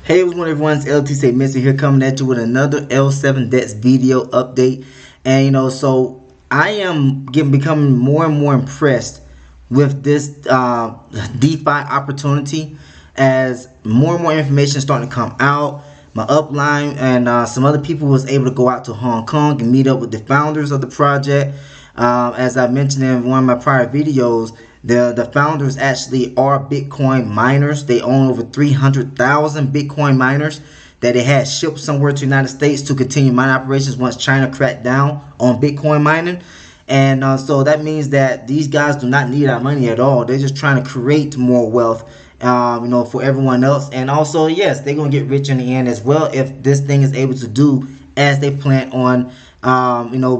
Hey, what's going on, everyone? It's LT Mr. here coming at you with another L7 DEX video update. And so I am becoming more and more impressed with this DeFi opportunity as more and more information is starting to come out. My upline and some other people was able to go out to Hong Kong and meet up with the founders of the project. As I mentioned in one of my prior videos, the founders actually are Bitcoin miners. They own over 300,000 Bitcoin miners that they had shipped somewhere to the United States to continue mining operations once China cracked down on Bitcoin mining. And so that means that these guys do not need our money at all. They're just trying to create more wealth, for everyone else. And also, yes, they're going to get rich in the end as well if this thing is able to do as they plan on,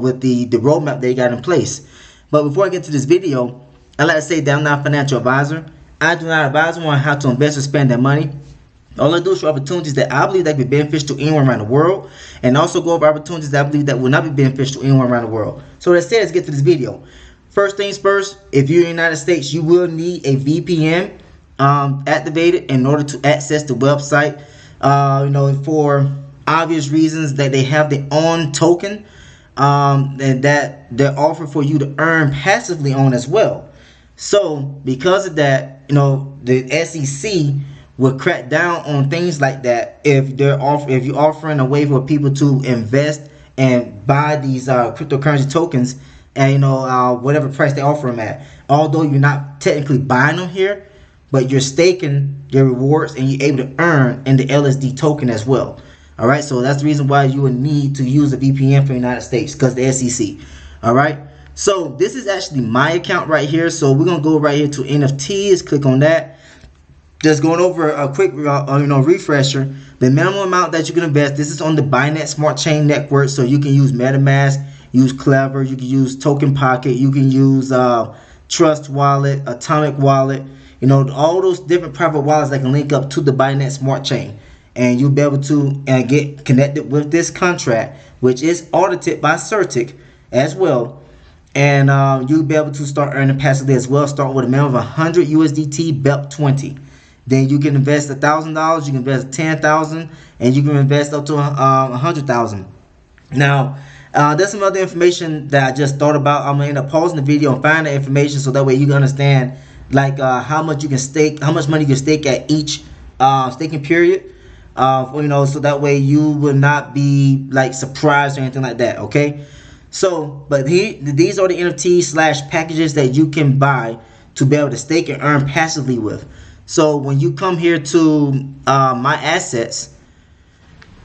with the roadmap they got in place. But before I get to this video, I like to say that I'm not a financial advisor. I do not advise on how to invest or spend their money. All I do is show opportunities that I believe that can be beneficial to anyone around the world, and also go over opportunities that I believe that will not be beneficial to anyone around the world. So that said, let's get to this video. First things first, if you're in the United States, you will need a VPN activated in order to access the website. For obvious reasons that they have their own token, and that they're offering for you to earn passively on as well. So because of that, the SEC will crack down on things like that if you're offering a way for people to invest and buy these cryptocurrency tokens and whatever price they offer them at. Although you're not technically buying them here, but you're staking your rewards and you're able to earn in the LSD token as well. All right, so that's the reason why you would need to use a VPN for the United States, because the SEC. All right. So this is actually my account right here. So we're gonna go right here to NFTs. Click on that. Just going over a quick, refresher. The minimum amount that you can invest. This is on the Binance Smart Chain Network. So you can use MetaMask, use Clever, you can use Token Pocket, you can use Trust Wallet, Atomic Wallet. All those different private wallets that can link up to the Binance Smart Chain, and you'll be able to get connected with this contract, which is audited by Certic as well. And you'll be able to start earning passively as well. Start with a minimum of 100 USDT BEP20. Then you can invest $1,000, you can invest 10,000, and you can invest up to 100,000. Now, there's some other information that I just thought about. I'm gonna end up pausing the video and find the information so that way you can understand how much you can stake, how much money you can stake at each staking period. So that way you will not be surprised or anything like that. Okay. So, but these are the NFT / packages that you can buy to be able to stake and earn passively with. So when you come here to my assets,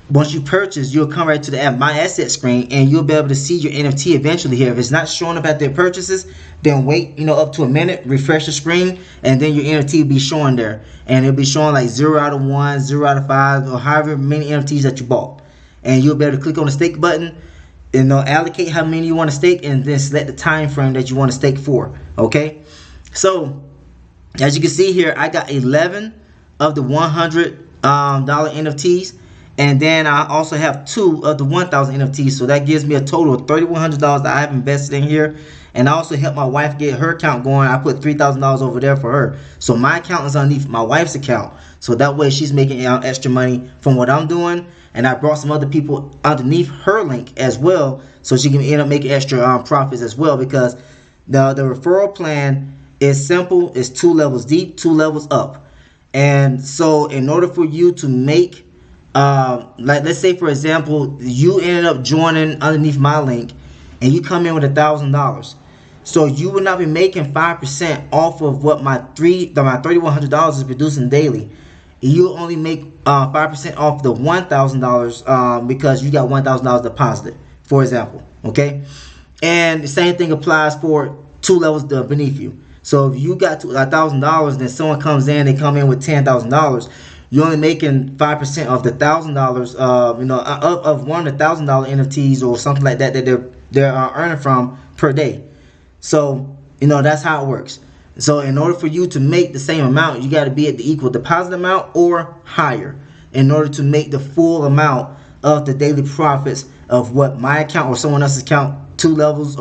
once you purchase, you'll come right to the my asset screen, and you'll be able to see your NFT eventually here. If it's not showing up at their purchases, then wait up to a minute, refresh the screen, and then your NFT will be showing there, and it'll be showing 0 out of 1, 0 out of 5, or however many NFTs that you bought. And you'll be able to click on the stake button and allocate how many you want to stake, and then select the time frame that you want to stake for. Okay, so as you can see here, I got 11 of the $100 NFTs, and then I also have 2 of the 1,000 NFTs. So that gives me a total of $3,100 that I have invested in here. And I also helped my wife get her account going. I put $3,000 over there for her. So my account is underneath my wife's account. So that way she's making extra money from what I'm doing. And I brought some other people underneath her link as well, so she can end up making extra profits as well. Because the referral plan is simple. It's 2 levels deep, 2 levels up. And so in order for you to make, let's say for example, you ended up joining underneath my link, and you come in with $1,000. So you will not be making 5% off of what my $3,100 is producing daily. You only make 5% off the $1,000 because you got $1,000 deposited, for example. Okay, and the same thing applies for 2 levels beneath you. So if you got $1,000, then someone comes in, they come in with $10,000. You're only making 5% of the $1,000, of one of the $1,000 NFTs or something like that they're earning from per day. So that's how it works. So in order for you to make the same amount, you got to be at the equal deposit amount or higher in order to make the full amount of the daily profits of what my account or someone else's account, 2 levels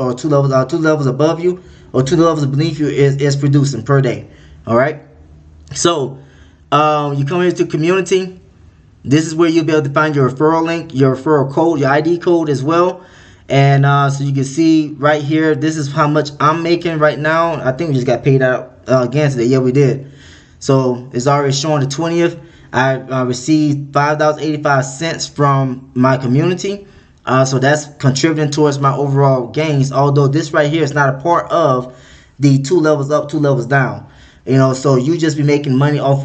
above you or 2 levels beneath you is producing per day. All right. So you come into community, This is where you'll be able to find your referral link, your referral code, your ID code as well. And so you can see right here, this is how much I'm making right now. I think we just got paid out again today. Yeah, we did. So it's already showing the 20th. I received $5.85 from my community. So that's contributing towards my overall gains. Although this right here is not a part of the 2 levels up, 2 levels down. You know, so you just be making money off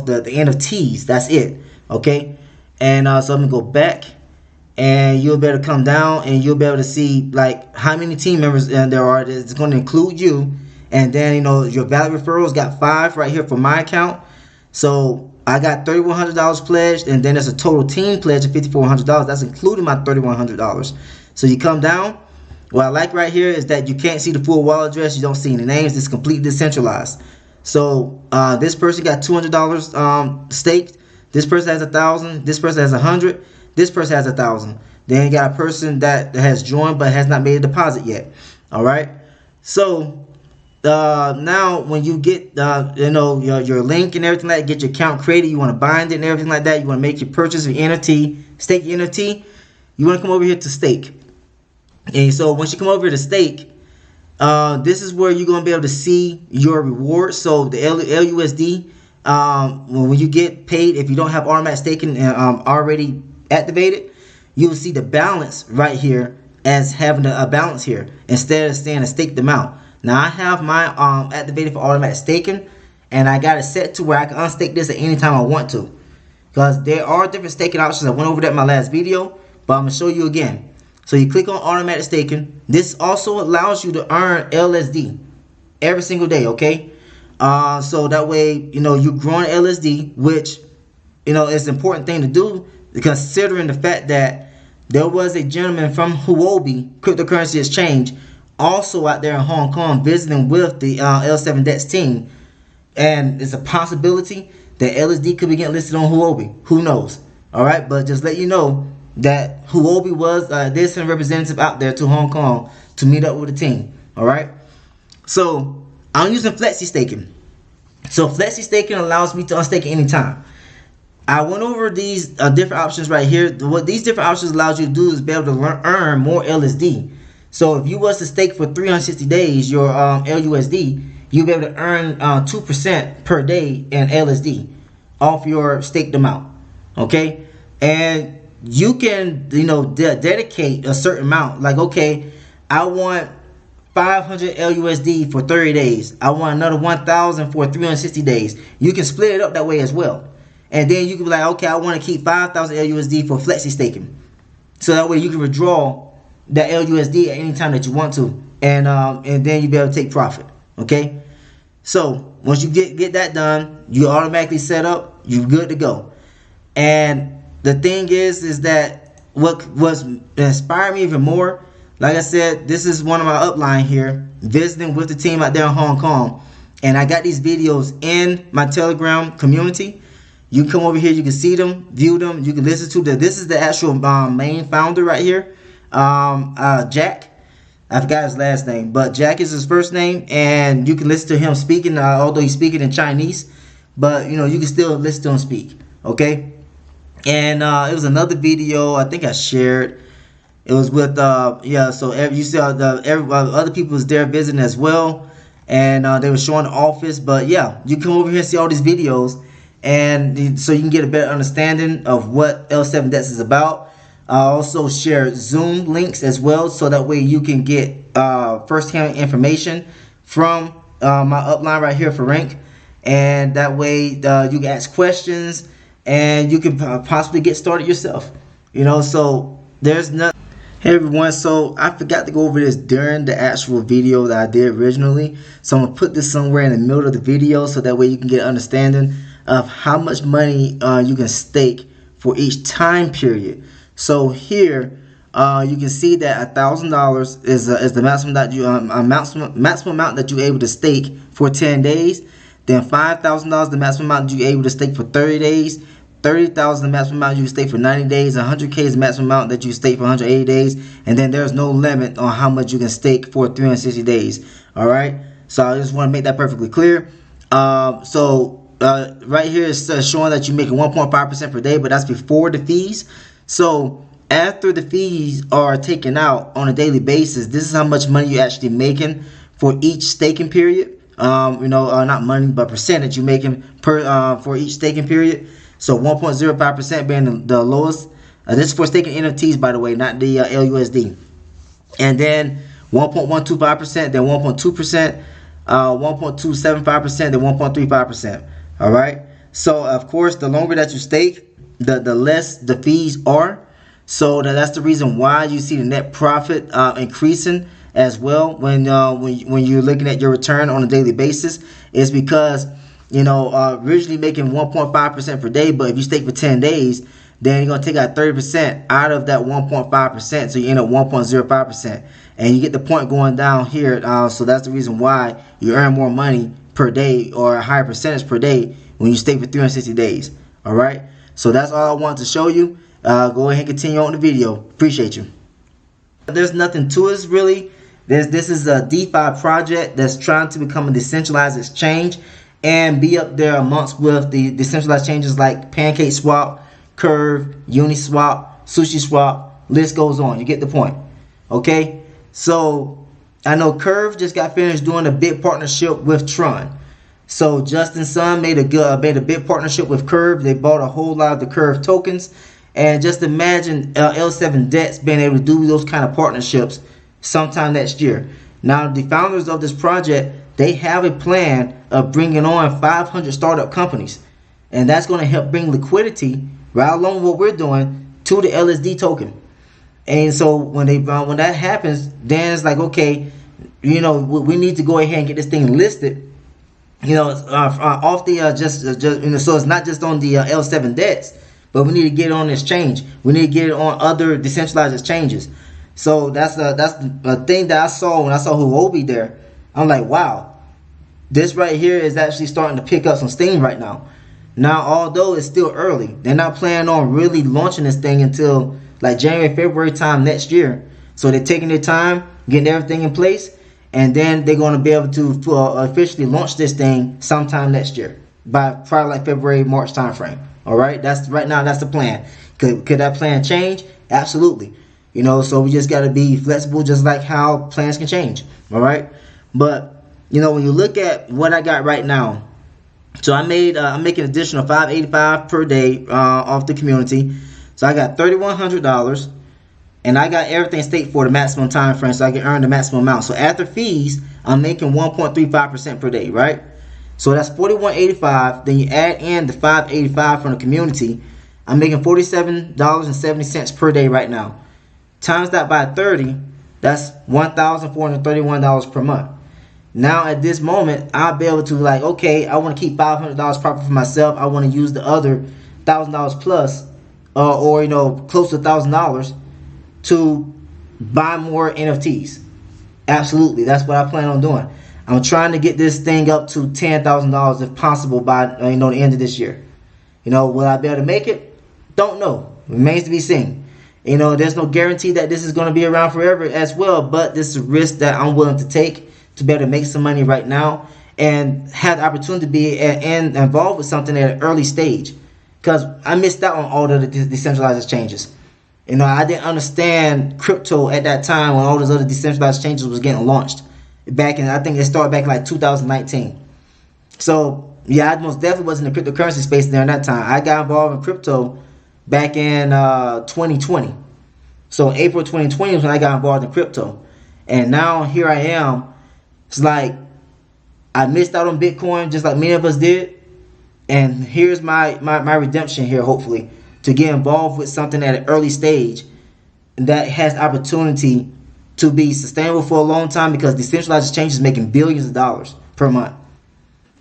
the NFTs. That's it. Okay. And so I'm gonna go back, and you'll be able to come down, and you'll be able to see like how many team members there are. It's going to include you, and then you know your valid referrals got 5 right here for my account. So I got $3,100 pledged, and then there's a total team pledge of $5,400. That's including my $3,100. So you come down. What I like right here is that you can't see the full wallet address. You don't see any names. It's completely decentralized. So this person got $200 staked. This person has 1,000. This person has 100. This person has 1,000. Then you got a person that has joined but has not made a deposit yet. All right. So now when you get you know your link and everything like that, get your account created, you want to bind it and everything like that, you want to make your purchase of NFT, stake your NFT, you want to come over here to stake. And so once you come over here to stake, this is where you're going to be able to see your rewards. So the LUSD, when you get paid, if you don't have automatic staking already activated, you will see the balance right here as having a balance here instead of saying a staked amount. Now I have my activated for automatic staking, and I got it set to where I can unstake this at any time I want to, because there are different staking options. I went over that in my last video, but I'm gonna show you again. So you click on automatic staking. This also allows you to earn LSD every single day. Okay, so that way you know you're growing LSD, which you know is an important thing to do, considering the fact that there was a gentleman from Huobi cryptocurrency exchange also out there in Hong Kong visiting with the L7 DEX team, and it's a possibility that LSD could be getting listed on Huobi. Who knows? All right, but just let you know that Huobi was there's some representative out there to Hong Kong to meet up with the team. All right, so I'm using flexi staking. So flexi staking allows me to unstake anytime. I went over these different options right here. What these different options allows you to do is be able to earn more LSD. So if you was to stake for 360 days your LUSD, you'll be able to earn 2% per day in LSD off your staked amount. Okay, and you can dedicate a certain amount. Like, okay, I want 500 LUSD for 30 days. I want another 1,000 for 360 days. You can split it up that way as well. And then you can be like, okay, I want to keep 5,000 LUSD for flexi staking. So that way you can withdraw that LUSD at any time that you want to, and then you'll be able to take profit. Okay, so once you get that done, you automatically set up, you're good to go. And the thing is that what was inspired me even more, like I said, this is one of my upline here visiting with the team out there in Hong Kong, and I got these videos in my Telegram community. You can come over here, you can see them, view them, you can listen to them. This is the actual main founder right here. Jack, I forgot his last name, but Jack is his first name, and you can listen to him speaking, although he's speaking in Chinese, but you know you can still listen to him speak. Okay, and it was another video I think I shared. It was with yeah, so you see other people was there visiting as well, and they were showing the office. But yeah, you come over here and see all these videos, and so you can get a better understanding of what L7 DEX is about. I also share Zoom links as well, so that way you can get first-hand information from my upline right here for rank, and that way you can ask questions and you can possibly get started yourself. You know, so there's nothing. Hey everyone, so I forgot to go over this during the actual video that I did originally, so I'm gonna put this somewhere in the middle of the video so that way you can get an understanding of how much money you can stake for each time period. So here you can see that $1,000 is the maximum that you maximum amount that you're able to stake for 10 days. Then $5,000 the maximum amount that you're able to stake for 30 days. 30,000 the maximum amount you can stake for 90 days. 100K is the maximum amount that you stake for 180 days. And then there's no limit on how much you can stake for 360 days. All right. So I just want to make that perfectly clear. So right here is showing that you're making 1.5% per day, but that's before the fees. So after the fees are taken out on a daily basis, this is how much money you're actually making for each staking period. Not money, but percentage you're making per for each staking period. So 1.05% being the lowest. This is for staking NFTs, by the way, not the LUSD. And then 1.125%, then 1.2%, 1.275%, then 1.35%. All right. So of course, the longer that you stake, the less the fees are. So that's the reason why you see the net profit increasing as well when you're looking at your return on a daily basis. Is because originally making 1.5% per day, but if you stake for 10 days, then you're gonna take out 30% out of that 1.5%, so you end up 1.05%, and you get the point going down here. So that's the reason why you earn more money per day, or a higher percentage per day, when you stake for 360 days. All right. So that's all I wanted to show you. Go ahead and continue on the video. Appreciate you. There's nothing to us really. This is a DeFi project that's trying to become a decentralized exchange and be up there amongst with the decentralized exchanges like PancakeSwap, Curve, Uniswap, SushiSwap. List goes on. You get the point. Okay. So I know Curve just got finished doing a big partnership with Tron. So Justin Sun made a big partnership with Curve. They bought a whole lot of the Curve tokens. And just imagine L7 DEX being able to do those kind of partnerships sometime next year. Now, the founders of this project, they have a plan of bringing on 500 startup companies. And that's going to help bring liquidity, right along with what we're doing, to the LSD token. And so when that happens, then it's like, okay, we need to go ahead and get this thing listed. Off the so it's not just on the L7 DEX, but we need to get it on this exchange. We need to get it on other decentralized exchanges. So that's the thing that I saw when I saw Huobi there. I'm like, wow, this right here is actually starting to pick up some steam right now. Now, although it's still early, they're not planning on really launching this thing until like January, February time next year. So they're taking their time, getting everything in place, and then they're going to be able to officially launch this thing sometime next year, by probably like February, March timeframe. All right, that's right now. That's the plan. Could that plan change? Absolutely. So we just got to be flexible, just like how plans can change. All right, but when you look at what I got right now, so I'm making an additional $585 per day off the community. So I got $3,100, and I got everything staked for the maximum time frame, so I can earn the maximum amount. So after fees, I'm making 1.35% per day, right? So that's $41.85. Then you add in the $585 from the community. I'm making $47.70 per day right now. Times that by 30, that's $1,431 per month. Now at this moment, I'll be able to okay, I want to keep $500 profit for myself. I want to use the other $1,000 plus, or close to $1,000 to buy more NFTs. Absolutely, that's what I plan on doing. I'm trying to get this thing up to $10,000 if possible by the end of this year. Will I be able to make it? Don't know. Remains to be seen. There's no guarantee that this is going to be around forever as well, but this is a risk that I'm willing to take to be able to make some money right now and have the opportunity to be involved with something at an early stage, because I missed out on all of the decentralized exchanges. I didn't understand crypto at that time when all those other decentralized exchanges was getting launched. I think it started back in like 2019. So yeah, I most definitely was in the cryptocurrency space during that time. I got involved in crypto back in 2020. So April 2020 was when I got involved in crypto. And now here I am. It's like I missed out on Bitcoin just like many of us did. And here's my redemption here, hopefully, to get involved with something at an early stage that has opportunity to be sustainable for a long time, because decentralized exchange is making billions of dollars per month.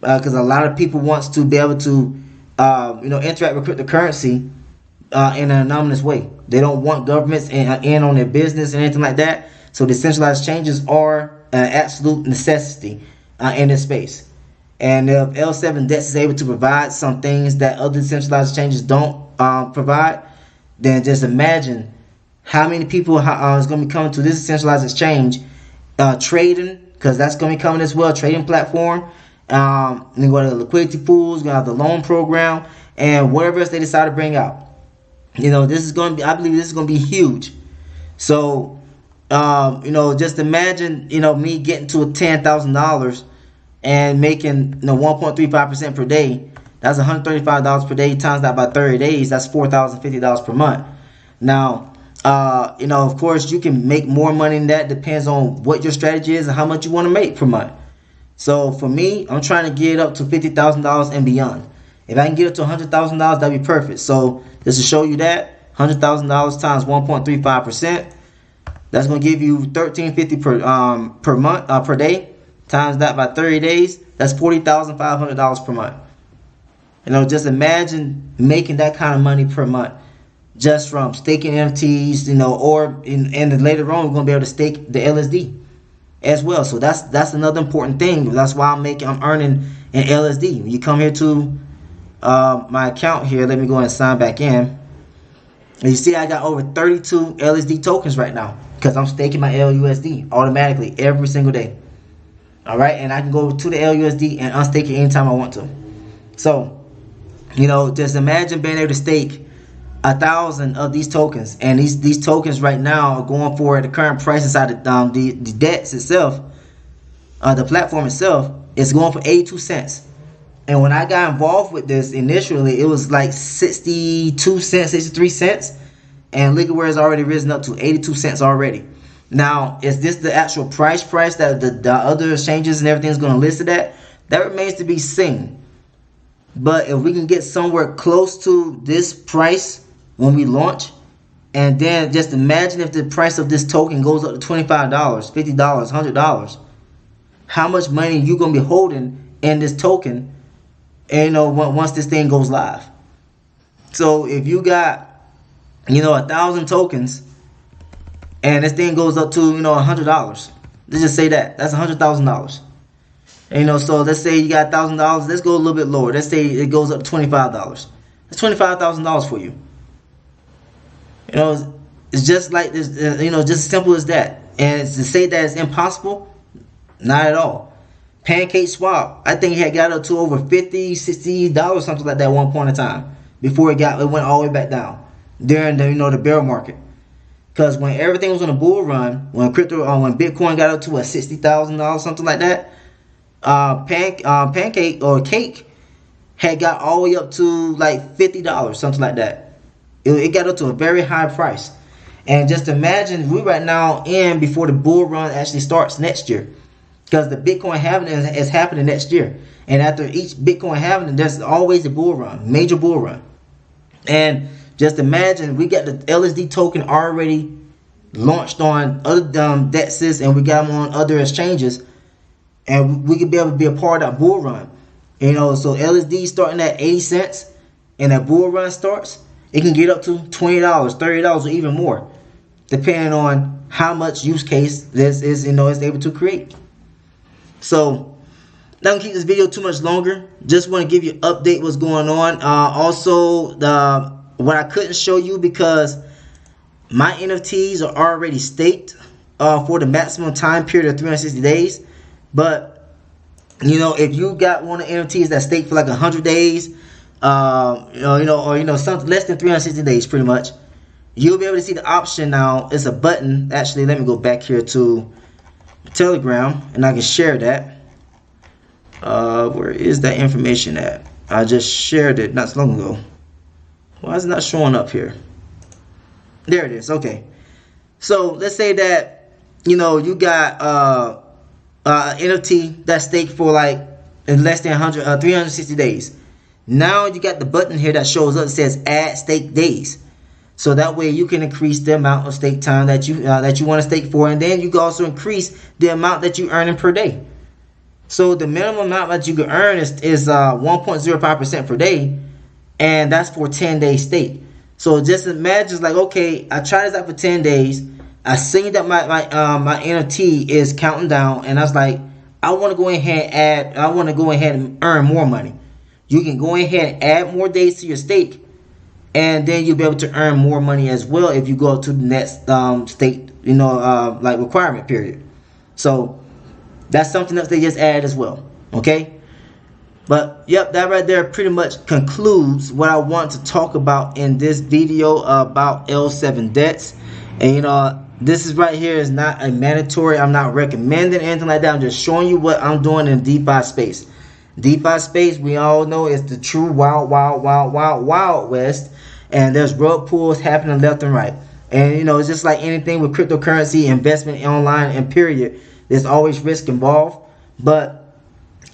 Because a lot of people wants to be able to interact with cryptocurrency in an anonymous way. They don't want governments in on their business and anything like that. So decentralized exchanges are an absolute necessity in this space. And if L7 DEX is able to provide some things that other decentralized exchanges don't provide, then just imagine how many people is going to be coming to this decentralized exchange, trading, because that's going to be coming as well, trading platform, Then go to the liquidity pools, gonna have the loan program, and whatever else they decide to bring out. This is gonna be, I believe this is gonna be huge. So, just imagine, me getting to $10,000 and making 1.35% per day. That's $135 per day times that by 30 days. That's $4,050 per month. Now, of course, you can make more money than that. Depends on what your strategy is and how much you want to make per month. So for me, I'm trying to get up to $50,000 and beyond. If I can get up to $100,000, that'd be perfect. So just to show you that, $100,000 times 1.35%, that's gonna give you $1,350 per month per day. Times that by 30 days, that's $40,500 per month. Just imagine making that kind of money per month just from staking NFTs, or later on we're gonna be able to stake the LSD as well. So that's another important thing. That's why I'm earning in LSD. When you come here to my account here, let me go and sign back in. And you see I got over 32 LSD tokens right now because I'm staking my LUSD automatically every single day. All right, and I can go to the LUSD and unstake it anytime I want to. So, just imagine being able to stake 1,000 of these tokens, and these tokens right now are going for the current price inside the DEX itself, the platform itself is going for 82 cents. And when I got involved with this initially, it was like 62 cents, 63 cents, and look at where it's already risen up to 82 cents already. Now, is this the actual price that the other exchanges and everything is going to list it at? That remains to be seen. But if we can get somewhere close to this price when we launch, and then just imagine if the price of this token goes up to $25, $50, $100, how much money you going to be holding in this token, and once this thing goes live. So if you got 1,000 tokens and this thing goes up to $100, let's just say that's $100,000. So let's say you got $1,000. Let's go a little bit lower. Let's say it goes up to $25. That's $25,000 for you. It's just like this. Just as simple as that. And to say that it's impossible, not at all. Pancake Swap, I think it had got up to over $50, $60, something like that at one point in time before it went all the way back down during the bear market. Because when everything was on a bull run, when Bitcoin got up to $60,000, something like that, Pancake or Cake had got all the way up to like $50, something like that. It got up to a very high price. And just imagine we right now in before the bull run actually starts next year. Because the Bitcoin halving is happening next year. And after each Bitcoin halving, there's always a bull run, major bull run. And just imagine we got the LSD token already launched on other DEXs, and we got them on other exchanges. And we could be able to be a part of that bull run. So LSD starting at 80 cents and that bull run starts, it can get up to $20, $30, or even more, depending on how much use case this is able to create. So, not gonna keep this video too much longer. Just want to give you an update what's going on. Also, what I couldn't show you because my NFTs are already staked for the maximum time period of 360 days. But if you got one of the NFTs that's staked for like 100 days, or something less than 360 days, pretty much, you'll be able to see the option now. It's a button. Actually, let me go back here to Telegram and I can share that. Where is that information at? I just shared it not so long ago. Why is it not showing up here? There it is. Okay, so let's say that you got NFT that's staked for like in less than 360 days. Now you got the button here that shows up that says add stake days. So that way you can increase the amount of stake time that you want to stake for, and then you can also increase the amount that you earn per day. So the minimum amount that you can earn is 1.05% per day, and that's for 10 days stake. So just imagine, like, okay, I tried this out for 10 days. I seen that my NFT is counting down, and I was like, I want to go ahead and earn more money. You can go ahead and add more days to your stake, and then you'll be able to earn more money as well if you go to the next stake, requirement period. So that's something else they just added as well. Okay, But yep, that right there pretty much concludes what I want to talk about in this video about L7 DEX. And you know, this is right here is not a mandatory. I'm not recommending anything like that. I'm just showing you what I'm doing in DeFi space. DeFi space, we all know, is the true wild west, and there's rug pulls happening left and right. And you know, it's just like anything with cryptocurrency investment online and period, there's always risk involved. But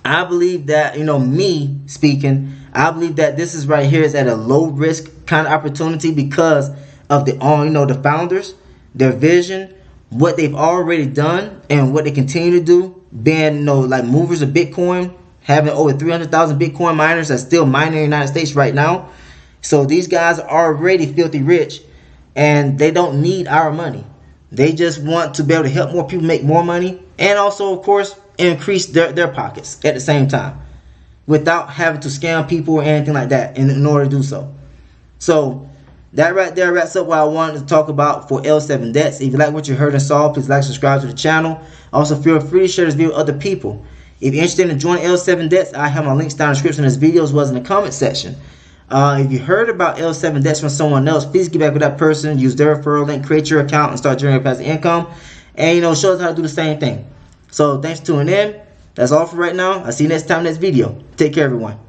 I believe that, you know, me speaking, I believe that this is right here is at a low risk kind of opportunity because of the you know, the founders, their vision, what they've already done, and what they continue to do, being, you know, like movers of Bitcoin, having over 300,000 Bitcoin miners that's still mining in the United States right now. So these guys are already filthy rich, and they don't need our money. They just want to be able to help more people make more money, and also, of course, increase their pockets at the same time without having to scam people or anything like that in order to do so. So that right there wraps up what I wanted to talk about for L7 DEX. If you like what you heard and saw, please like and subscribe to the channel. Also, feel free to share this video with other people. If you're interested in joining L7 DEX, I have my links down in the description of this video as well as in the comment section. If you heard about L7 DEX from someone else, please get back with that person, use their referral link, create your account, and start generating passive income. And, you know, show us how to do the same thing. So thanks for tuning in. That's all for right now. I'll see you next time, next video. Take care, everyone.